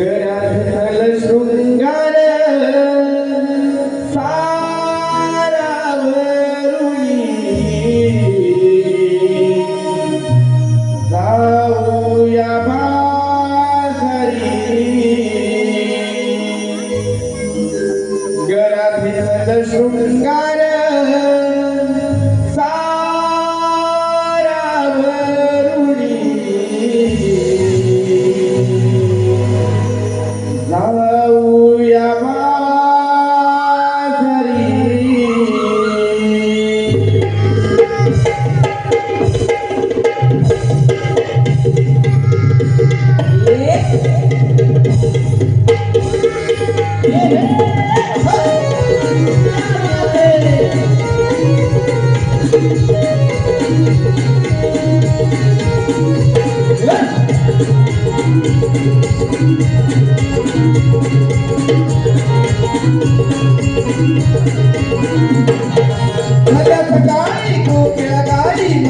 गराधल शृंगार सारावरुणी जाऊया बाजारी गराधल शृंगार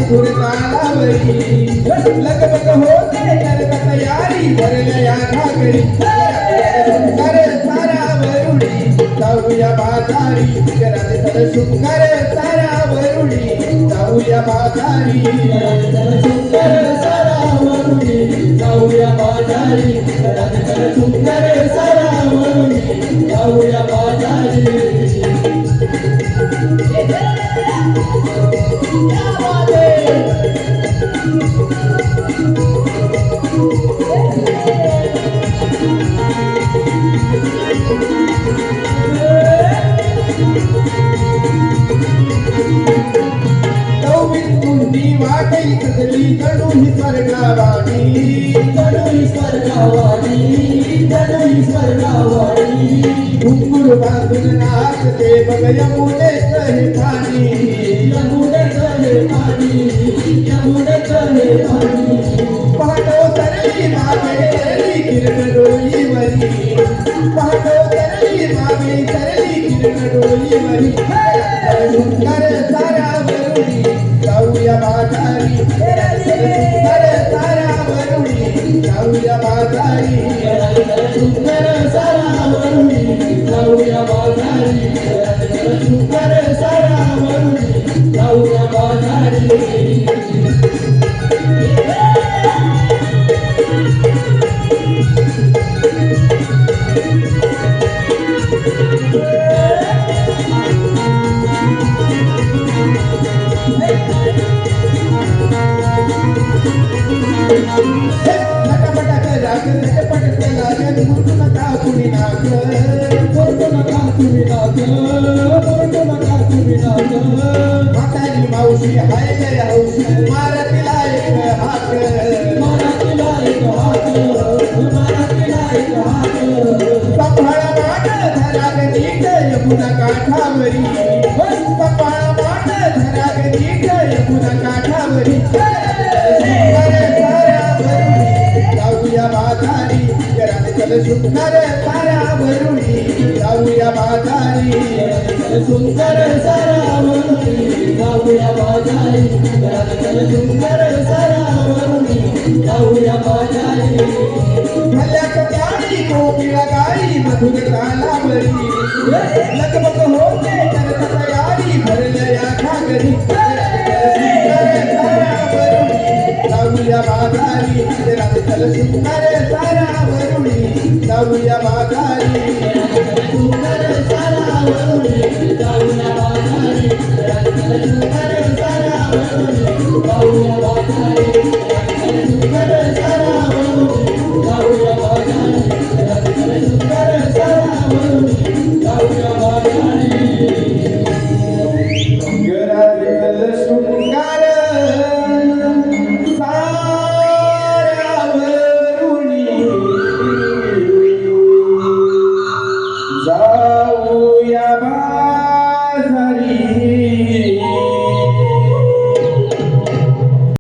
मधुर तालावरी लगबग होते नरक तयारी भरल्या घागरी शृंगार सारावरुणी जाऊया बाजारी गराधल शृंगार सारावरुणी जाऊया बाजारी शृंगार सारावरुणी जाऊया बाजारी गराधल शृंगार सारावरुणी जाऊया बाजारी वाटई कदली तणु ही स्वर्गावाणी घुंगूर बांधून नाचते बघ यमुनेच हे पाणी पहाटो तरली मागे तरली किरण डोळीवरी पहाटो तरली मागे तरली किरण डोळीवरी शृंगार सारावरुणी जाऊया बाजारी शृंगार सारावरुणी जाऊया बाजारी शृंगार सारावरुणी जाऊया बाजारी शृंगार सारावरुणी जाऊया बाजारी म्हातारी मावशी हाय गय हौशी मारतीला एक हाक कपाळा माट धराग नीट यमुना काठावरी कपाळा माट धराग नीट यमुना काठावरी शृंगार सारावरुणी जाऊया बाजारी गराधल शृंगार सारावरुणी जाऊया बाजारी शृंगार सारावरुणी जाऊया बाजारी गराधल शृंगार सारावरुणी जाऊया बाजारी भल्या कपाळी कोकिळा गाई मधुर तालावरी लगबग होते नरक तयारी भरल्या घागरी शृंगार सारावरुणी जाऊया बाजारी गराधल शृंगार सारावरुणी जाऊया बाजारी शृंगार सारावरुणी जाऊया बाजारी गराधल शृंगार सारावरुणी जाऊया बाजारी शृंगार सारावरुणी जाऊया बाजारी गराधल शृंगार सारावरुणी जाऊया बाजारी गराधल शृंगार सारावरुणी जाऊया बाजारी